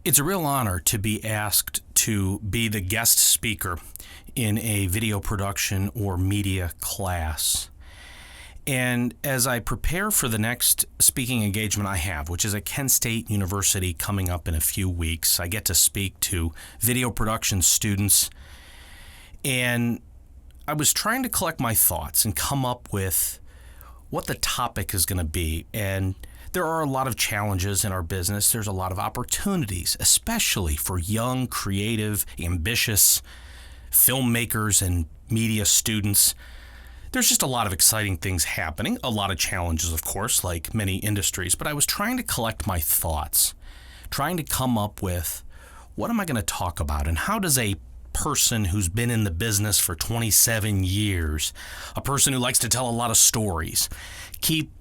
It's a real honor to be asked to be the guest speaker in a video production or media class. And as I prepare for the next speaking engagement I have, which is at Kent State University coming up in a few weeks, I get to speak to video production students. And I was trying to collect my thoughts and come up with what the topic is going to be. And there are a lot of challenges in our business. There's a lot of opportunities, especially for young, creative, ambitious filmmakers and media students. There's just a lot of exciting things happening, a lot of challenges, of course, like many industries. But I was trying to collect my thoughts, trying to come up with what am I going to talk about, and how does a person who's been in the business for 27 years, a person who likes to tell a lot of stories, keep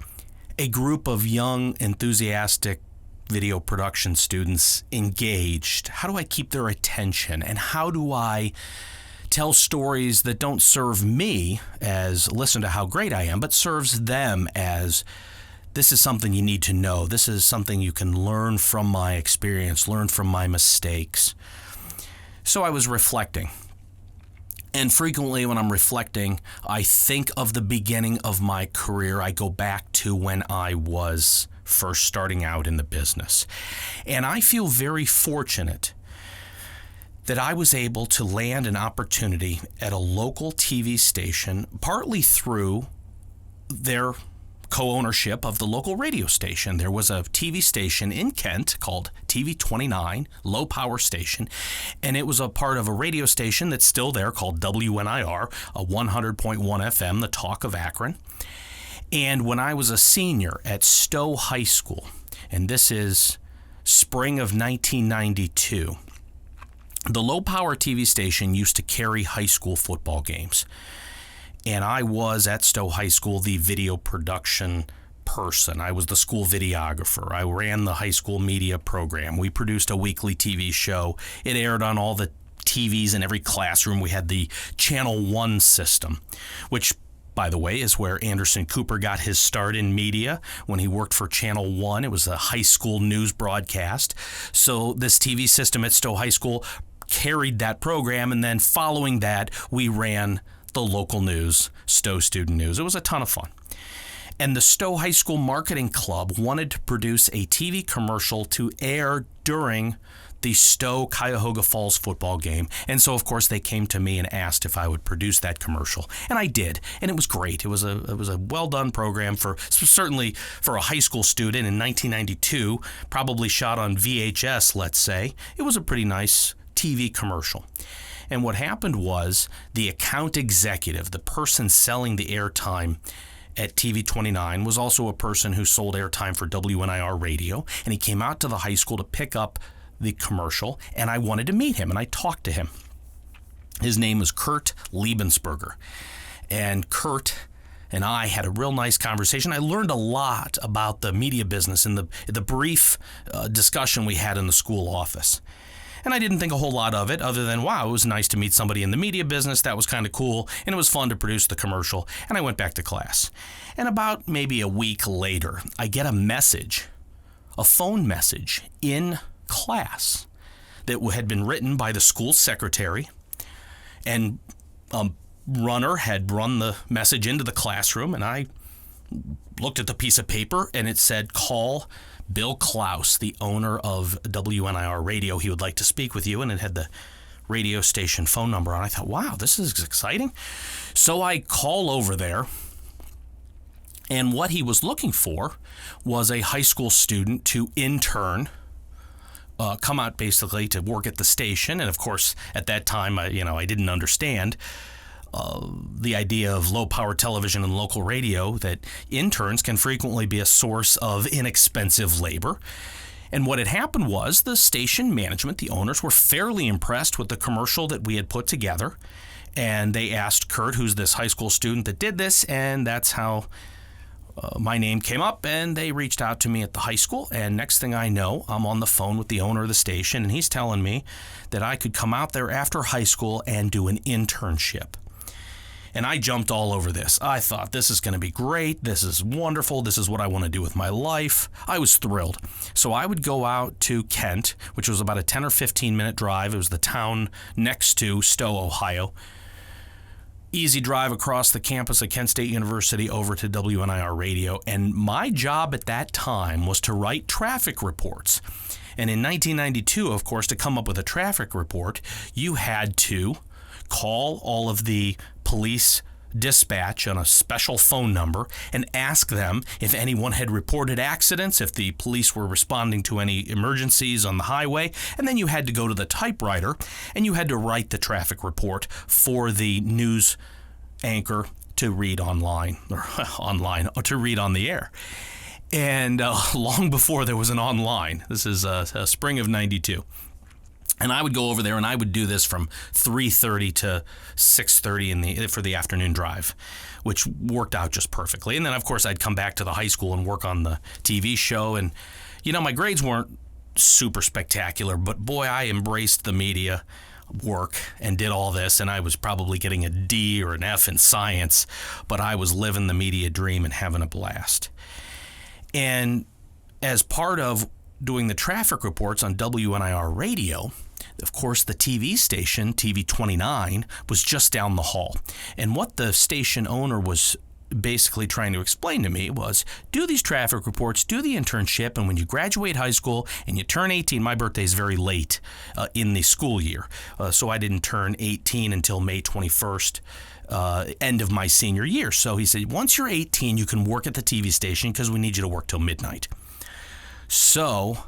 a group of young, enthusiastic video production students engaged? How do I keep their attention? And how do I tell stories that don't serve me as listen to how great I am, but serves them as this is something you need to know. This is something you can learn from my experience, learn from my mistakes. So I was reflecting. And frequently when I'm reflecting, I think of the beginning of my career. I go back to when I was first starting out in the business. And I feel very fortunate that I was able to land an opportunity at a local TV station, partly through their co-ownership of the local radio station. There was a TV station in Kent called TV 29, low power station, and it was a part of a radio station that's still there called WNIR, a 100.1 FM, the talk of Akron. And when I was a senior at Stowe High School, and this is spring of 1992, the low power TV station used to carry high school football games. And I was at Stowe High School the video production person. I was the school videographer. I ran the high school media program. We produced a weekly TV show. It aired on all the TVs in every classroom. We had the Channel 1 system, which, by the way, is where Anderson Cooper got his start in media when he worked for Channel 1. It was a high school news broadcast. So this TV system at Stowe High School carried that program, and then following that, we ran the local news, Stowe Student News. It was a ton of fun. And the Stowe High School Marketing Club wanted to produce a TV commercial to air during the Stowe Cuyahoga Falls football game. And so, of course, they came to me and asked if I would produce that commercial. And I did. And it was great. It was a well-done program certainly for a high school student in 1992, probably shot on VHS, let's say. It was a pretty nice TV commercial. And what happened was the account executive, the person selling the airtime at TV 29, was also a person who sold airtime for WNIR radio. And he came out to the high school to pick up the commercial, and I wanted to meet him, and I talked to him. His name was Kurt Liebensberger. And Kurt and I had a real nice conversation. I learned a lot about the media business in the brief discussion we had in the school office. And I didn't think a whole lot of it other than, wow, it was nice to meet somebody in the media business. That was kind of cool. And it was fun to produce the commercial. And I went back to class. And about maybe a week later, I get a phone message in class that had been written by the school secretary. And a runner had run the message into the classroom. And I looked at the piece of paper and it said, call Bill Klaus, the owner of WNIR Radio. He would like to speak with you. And it had the radio station phone number on. I thought, wow, this is exciting. So I call over there. And what he was looking for was a high school student to intern, come out basically to work at the station. And of course, at that time, I didn't understand the idea of low-power television and local radio, that interns can frequently be a source of inexpensive labor. And what had happened was the station management, the owners, were fairly impressed with the commercial that we had put together. And they asked Kurt, who's this high school student that did this, and that's how my name came up, and they reached out to me at the high school. And next thing I know, I'm on the phone with the owner of the station, and he's telling me that I could come out there after high school and do an internship. And I jumped all over this. I thought, this is going to be great. This is wonderful. This is what I want to do with my life. I was thrilled. So I would go out to Kent, which was about a 10 or 15 minute drive. It was the town next to Stowe, Ohio. Easy drive across the campus of Kent State University over to WNIR Radio. And my job at that time was to write traffic reports. And in 1992, of course, to come up with a traffic report, you had to call all of the police dispatch on a special phone number and ask them if anyone had reported accidents, if the police were responding to any emergencies on the highway, and then you had to go to the typewriter and you had to write the traffic report for the news anchor to read online, or to read on the air. And long before there was an online, this is spring of 92. And I would go over there and I would do this from 3:30 to 6:30 for the afternoon drive, which worked out just perfectly. And then, of course, I'd come back to the high school and work on the TV show. And, my grades weren't super spectacular, but boy, I embraced the media work and did all this. And I was probably getting a D or an F in science, but I was living the media dream and having a blast. And as part of doing the traffic reports on WNIR Radio, of course, the TV station, TV 29, was just down the hall. And what the station owner was basically trying to explain to me was, do these traffic reports, do the internship, and when you graduate high school and you turn 18, my birthday is very late in the school year, so I didn't turn 18 until May 21st. End of my senior year. So he said, once you're 18, you can work at the TV station because we need you to work till midnight. So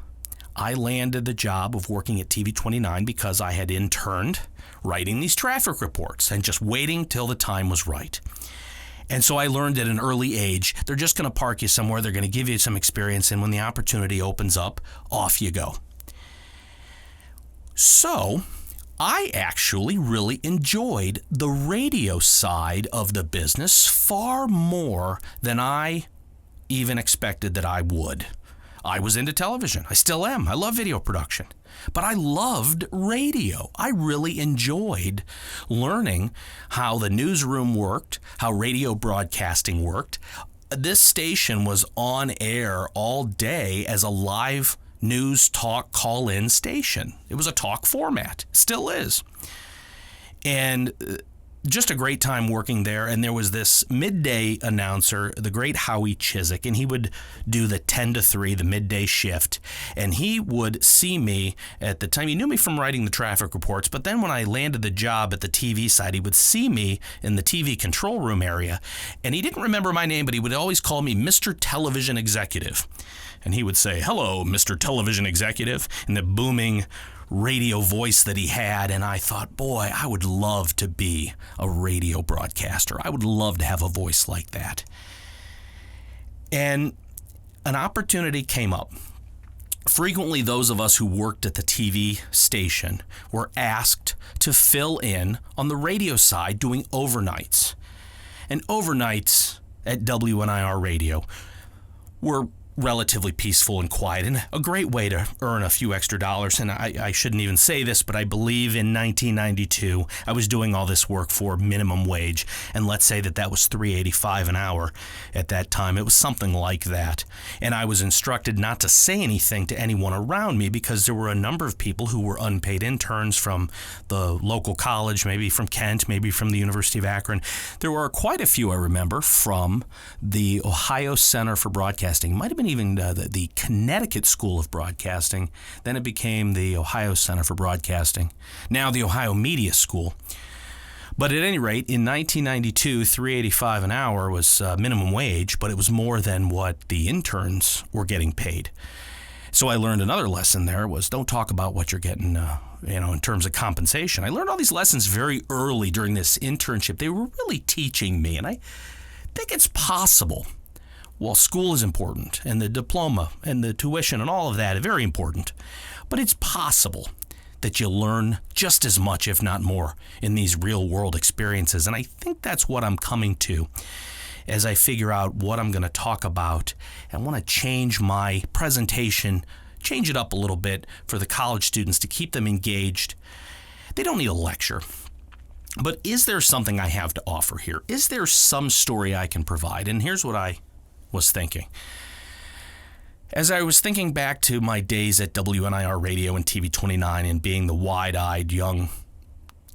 I landed the job of working at TV 29 because I had interned writing these traffic reports and just waiting till the time was right. And so I learned at an early age, they're just going to park you somewhere, they're going to give you some experience, and when the opportunity opens up, off you go. So I actually really enjoyed the radio side of the business far more than I even expected that I would. I was into television. I still am. I love video production. But I loved radio. I really enjoyed learning how the newsroom worked, how radio broadcasting worked. This station was on air all day as a live news talk call-in station. It was a talk format. Still is. And just a great time working there. And there was this midday announcer, the great Howie Chiswick, and he would do the 10 to 3, the midday shift. And he would see me at the time. He knew me from writing the traffic reports, but then when I landed the job at the TV side, he would see me in the TV control room area. And he didn't remember my name, but he would always call me Mr. Television Executive. And he would say, "Hello, Mr. Television Executive," in the booming radio voice that he had. And I thought, boy, I would love to be a radio broadcaster. I would love to have a voice like that. And an opportunity came up. Frequently, those of us who worked at the TV station were asked to fill in on the radio side doing overnights. And overnights at WNIR Radio were relatively peaceful and quiet, and a great way to earn a few extra dollars. And I shouldn't even say this, but I believe in 1992 I was doing all this work for minimum wage, and let's say that was $3.85 an hour at that time. It was something like that. And I was instructed not to say anything to anyone around me because there were a number of people who were unpaid interns from the local college, maybe from Kent, maybe from the University of Akron. There were quite a few, I remember, from the Ohio Center for Broadcasting. Might have been even the Connecticut School of Broadcasting. Then it became the Ohio Center for Broadcasting, now the Ohio Media School. But at any rate, in 1992, $3.85 an hour was minimum wage, but it was more than what the interns were getting paid. So I learned another lesson there was don't talk about what you're getting in terms of compensation. I learned all these lessons very early during this internship. They were really teaching me, and I think it's possible. Well, school is important, and the diploma and the tuition and all of that are very important. But it's possible that you learn just as much, if not more, in these real-world experiences. And I think that's what I'm coming to as I figure out what I'm going to talk about. I want to change my presentation, change it up a little bit for the college students to keep them engaged. They don't need a lecture. But is there something I have to offer here? Is there some story I can provide? And here's what I was thinking. As I was thinking back to my days at WNIR Radio and TV 29 and being the wide-eyed young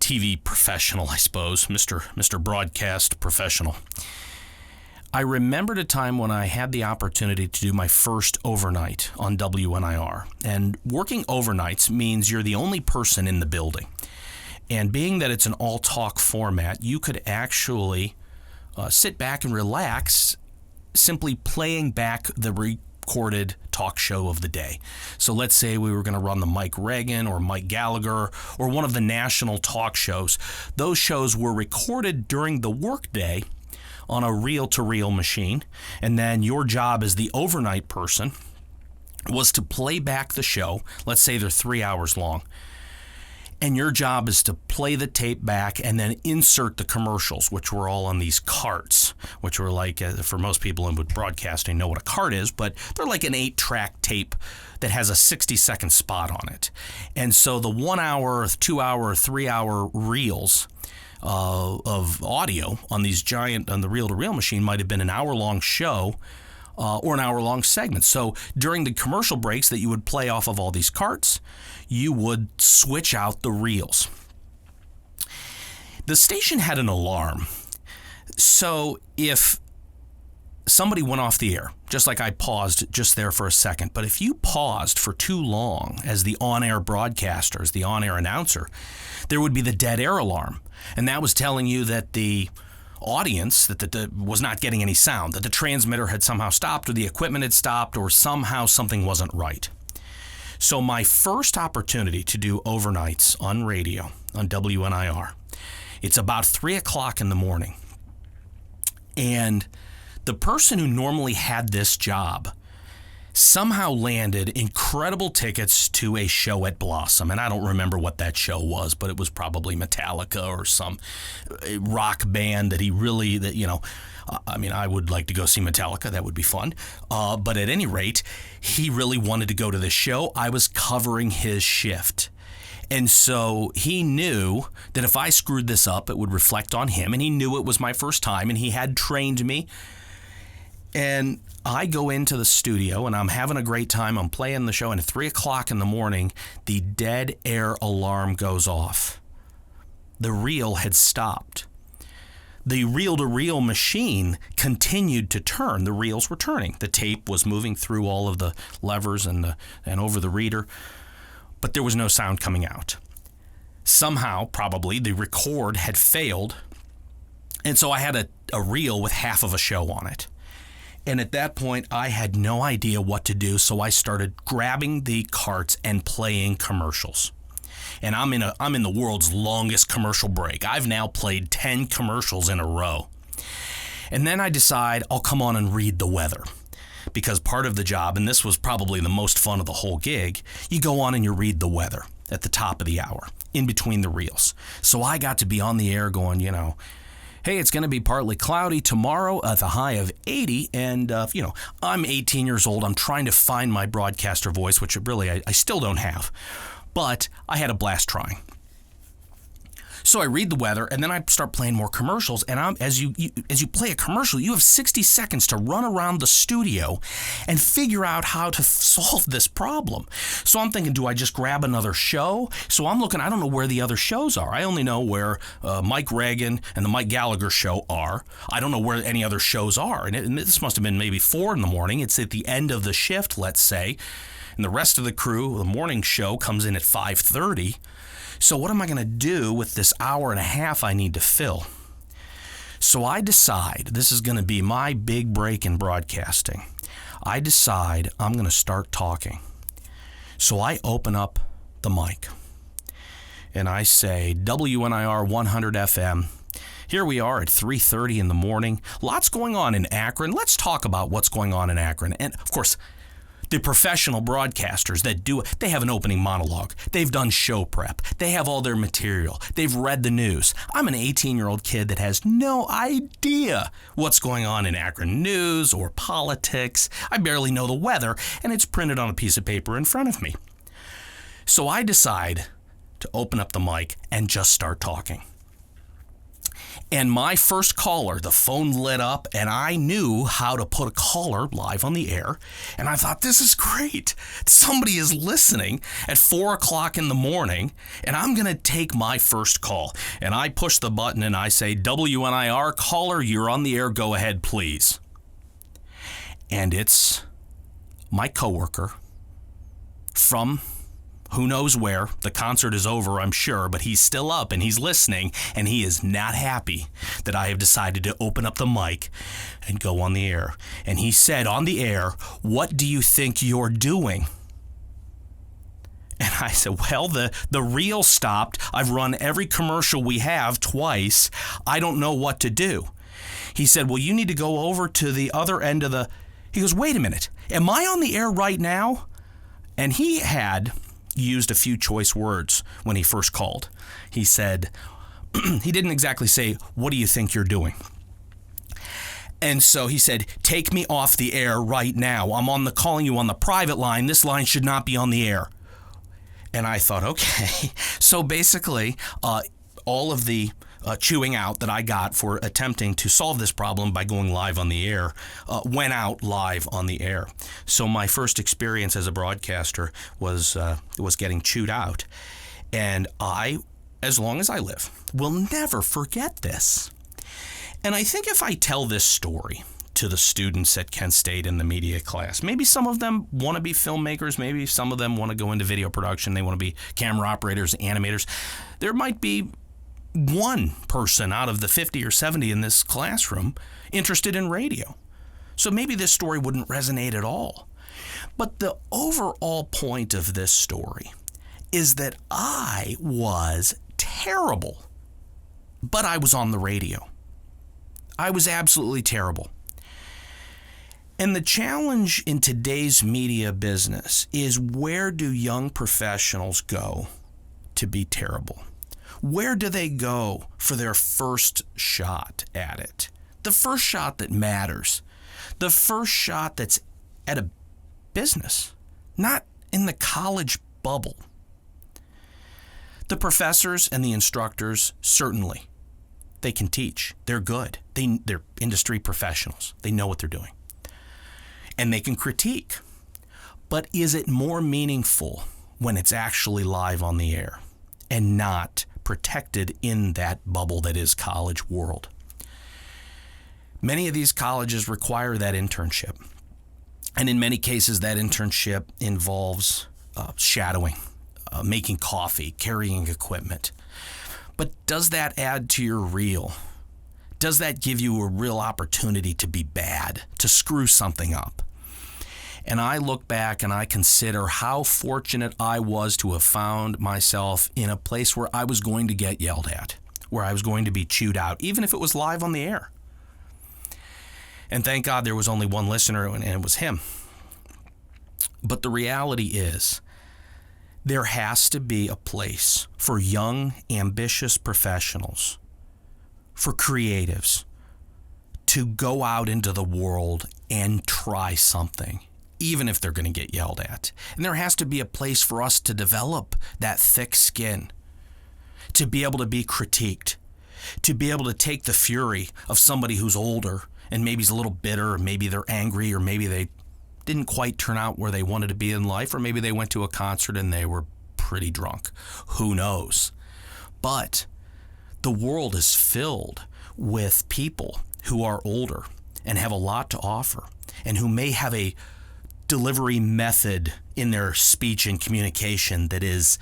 TV professional, I suppose, Mr. Broadcast professional, I remembered a time when I had the opportunity to do my first overnight on WNIR. And working overnights means you're the only person in the building. And being that it's an all-talk format, you could actually sit back and relax simply playing back the recorded talk show of the day. So let's say we were going to run the Mike Reagan or Mike Gallagher or one of the national talk shows. Those shows were recorded during the workday on a reel-to-reel machine, and then your job as the overnight person was to play back the show. Let's say they're 3 hours long. And your job is to play the tape back and then insert the commercials, which were all on these carts, which were like, for most people in broadcasting know what a cart is, but they're like an 8-track tape that has a 60-second spot on it. And so the 1 hour, 2 hour, 3 hour reels of audio on these on the reel-to-reel machine might have been an hour-long show or an hour-long segment. So during the commercial breaks that you would play off of all these carts, you would switch out the reels. The station had an alarm. So if somebody went off the air, just like I paused just there for a second, but if you paused for too long as the on-air broadcaster, as the on-air announcer, there would be the dead air alarm. And that was telling you that the audience that was not getting any sound, that the transmitter had somehow stopped or the equipment had stopped or somehow something wasn't right. So my first opportunity to do overnights on radio, on WNIR, it's about 3 o'clock in the morning. And the person who normally had this job somehow landed incredible tickets to a show at Blossom. And I don't remember what that show was, but it was probably Metallica or some rock band that I would like to go see Metallica. That would be fun. But at any rate, he really wanted to go to this show. I was covering his shift. And so he knew that if I screwed this up, it would reflect on him. And he knew it was my first time, and he had trained me. And I go into the studio, and I'm having a great time. I'm playing the show, and at 3 o'clock in the morning, the dead air alarm goes off. The reel had stopped. The reel-to-reel machine continued to turn. The reels were turning. The tape was moving through all of the levers and over the reader, but there was no sound coming out. Somehow, probably, the record had failed, and so I had a reel with half of a show on it. And at that point, I had no idea what to do, so I started grabbing the carts and playing commercials. And I'm in the world's longest commercial break. I've now played 10 commercials in a row. And then I decide I'll come on and read the weather. Because part of the job, and this was probably the most fun of the whole gig, you go on and you read the weather at the top of the hour, in between the reels. So I got to be on the air going, hey, it's going to be partly cloudy tomorrow at the high of 80. And, I'm 18 years old. I'm trying to find my broadcaster voice, which really I still don't have. But I had a blast trying. So I read the weather, and then I start playing more commercials. And as you play a commercial, you have 60 seconds to run around the studio and figure out how to solve this problem. So I'm thinking, do I just grab another show? So I'm looking, I don't know where the other shows are. I only know where Mike Reagan and the Mike Gallagher show are. I don't know where any other shows are. And this must have been maybe 4 in the morning. It's at the end of the shift, let's say. And the rest of the crew, the morning show, comes in at 5:30. So what am I going to do with this hour and a half I need to fill? So I decide, this is going to be my big break in broadcasting. I decide I'm going to start talking. So I open up the mic and I say, WNIR 100 FM. Here we are at 3:30 in the morning. Lots going on in Akron. Let's talk about what's going on in Akron. And of course, the professional broadcasters that do it, they have an opening monologue. They've done show prep. They have all their material. They've read the news. I'm an 18-year-old kid that has no idea what's going on in Akron news or politics. I barely know the weather, and it's printed on a piece of paper in front of me. So I decide to open up the mic and just start talking. And my first caller, the phone lit up, and I knew how to put a caller live on the air. And I thought, this is great. Somebody is listening at 4 o'clock in the morning, and I'm going to take my first call. And I push the button and I say, WNIR caller, you're on the air. Go ahead, please. And it's my coworker from who knows where. The concert is over, I'm sure, but he's still up and he's listening, and he is not happy that I have decided to open up the mic and go on the air. And he said on the air, "What do you think you're doing?" And I said, well, the reel stopped. I've run every commercial we have twice. I don't know what to do. He said, well, you need to go over to the other end of the... He goes, wait a minute, am I on the air right now? And he had used a few choice words when he first called. He said, he didn't exactly say, what do you think you're doing? And so he said, take me off the air right now. I'm calling you on the private line. This line should not be on the air. And I thought, okay. So basically, all of the chewing out that I got for attempting to solve this problem by going live on the air went out live on the air. So my first experience as a broadcaster was getting chewed out. And I, as long as I live, will never forget this. And I think if I tell this story to the students at Kent State in the media class, maybe some of them want to be filmmakers, maybe some of them want to go into video production, they want to be camera operators, animators. There might be one person out of the 50 or 70 in this classroom interested in radio. So maybe this story wouldn't resonate at all. But the overall point of this story is that I was terrible, but I was on the radio. I was absolutely terrible. And the challenge in today's media business is, where do young professionals go to be terrible? Where do they go for their first shot at it? The first shot that matters. The first shot that's at a business, not in the college bubble. The professors and the instructors, certainly, they can teach. They're good. They're industry professionals. They know what they're doing. And they can critique. But is it more meaningful when it's actually live on the air and not protected in that bubble that is college world? Many of these colleges require that internship. And in many cases, that internship involves shadowing, making coffee, carrying equipment. But does that add to your reel? Does that give you a real opportunity to be bad, to screw something up? And I look back and I consider how fortunate I was to have found myself in a place where I was going to get yelled at, where I was going to be chewed out, even if it was live on the air. And thank God there was only one listener, and it was him. But the reality is, there has to be a place for young, ambitious professionals, for creatives, to go out into the world and try something, even if they're going to get yelled at. And there has to be a place for us to develop that thick skin, to be able to be critiqued, to be able to take the fury of somebody who's older and maybe is a little bitter, or maybe they're angry, or maybe they didn't quite turn out where they wanted to be in life, or maybe they went to a concert and they were pretty drunk. Who knows? But the world is filled with people who are older and have a lot to offer, and who may have a delivery method in their speech and communication that is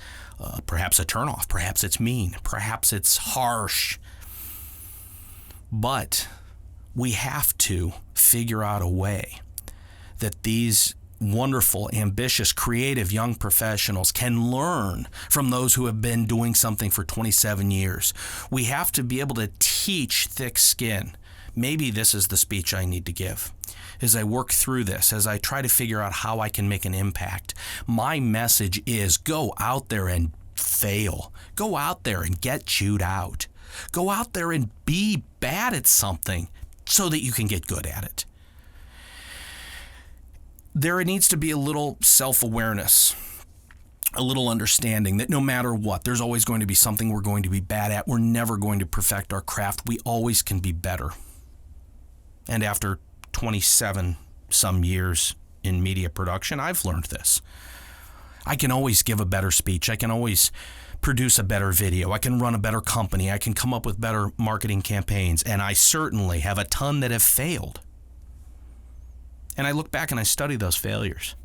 perhaps a turnoff, perhaps it's mean, perhaps it's harsh. But we have to figure out a way that these wonderful, ambitious, creative young professionals can learn from those who have been doing something for 27 years. We have to be able to teach thick skin. Maybe this is the speech I need to give. As I work through this, as I try to figure out how I can make an impact, my message is, go out there and fail. Go out there and get chewed out. Go out there and be bad at something so that you can get good at it. There needs to be a little self-awareness a little understanding that no matter what, there's always going to be something we're going to be bad at. We're never going to perfect our craft. We always can be better. And after 27 some years in media production, I've learned this. I can always give a better speech. I can always produce a better video. I can run a better company. I can come up with better marketing campaigns. And I certainly have a ton that have failed. And I look back and I study those failures.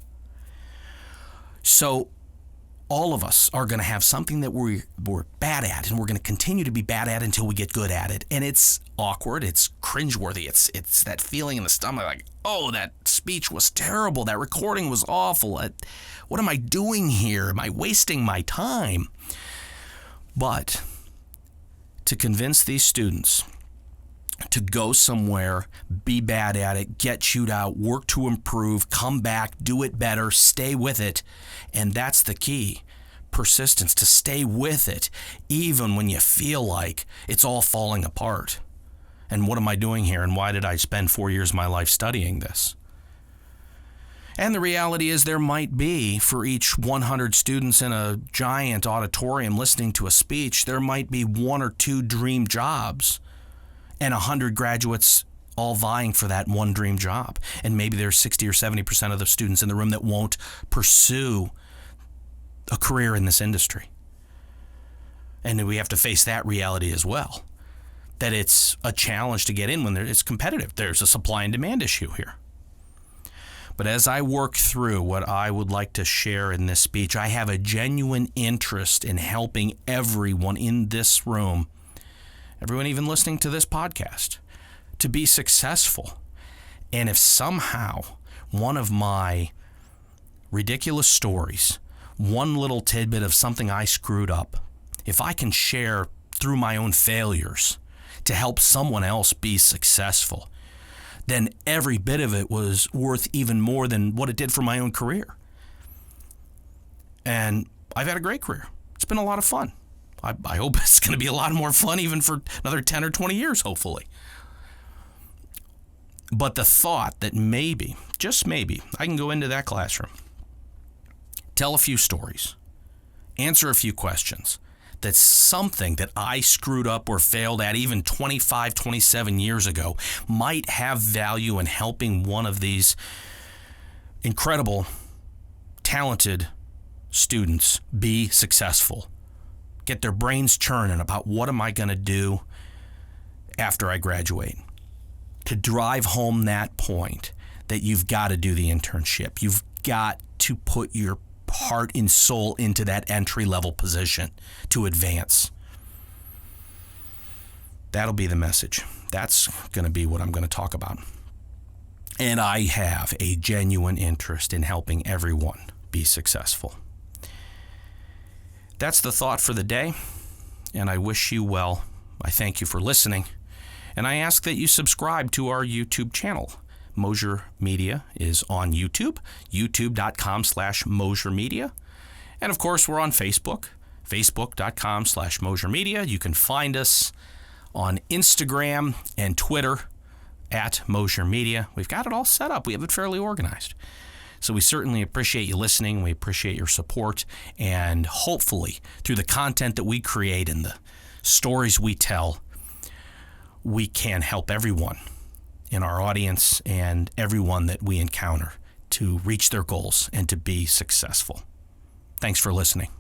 So all of us are going to have something that we're bad at, and we're going to continue to be bad at until we get good at it. And it's awkward. It's cringeworthy. It's that feeling in the stomach like, oh, that speech was terrible. That recording was awful. What am I doing here? Am I wasting my time? But to convince these students to go somewhere, be bad at it, get chewed out, work to improve, come back, do it better, stay with it. And that's the key. Persistence, to stay with it, even when you feel like it's all falling apart. And what am I doing here? And why did I spend 4 years of my life studying this? And the reality is there might be, for each 100 students in a giant auditorium listening to a speech, there might be 1 or 2 dream jobs and 100 graduates all vying for that one dream job. And maybe there's 60 or 70% of the students in the room that won't pursue a career in this industry. And we have to face that reality as well, that it's a challenge to get in when it's competitive. There's a supply and demand issue here. But as I work through what I would like to share in this speech, I have a genuine interest in helping everyone in this room, everyone even listening to this podcast, to be successful. And if somehow one of my ridiculous stories, one little tidbit of something I screwed up, if I can share through my own failures to help someone else be successful, then every bit of it was worth even more than what it did for my own career. And I've had a great career. It's been a lot of fun. I hope it's going to be a lot more fun even for another 10 or 20 years, hopefully. But the thought that maybe, just maybe, I can go into that classroom, tell a few stories, answer a few questions, that something that I screwed up or failed at even 25, 27 years ago might have value in helping one of these incredible, talented students be successful. Get their brains churning about what am I going to do after I graduate. To drive home that point that you've got to do the internship. You've got to put your heart and soul into that entry-level position to advance. That'll be the message. That's going to be what I'm going to talk about. And I have a genuine interest in helping everyone be successful. That's the thought for the day, and I wish you well. I thank you for listening, and I ask that you subscribe to our YouTube channel. Mosher Media is on YouTube, youtube.com/Mosher Media. And of course, we're on Facebook, facebook.com/Mosher Media. You can find us on Instagram and Twitter at Mosher Media. We've got it all set up. We have it fairly organized. So we certainly appreciate you listening. We appreciate your support. And hopefully, through the content that we create and the stories we tell, we can help everyone in our audience and everyone that we encounter to reach their goals and to be successful. Thanks for listening.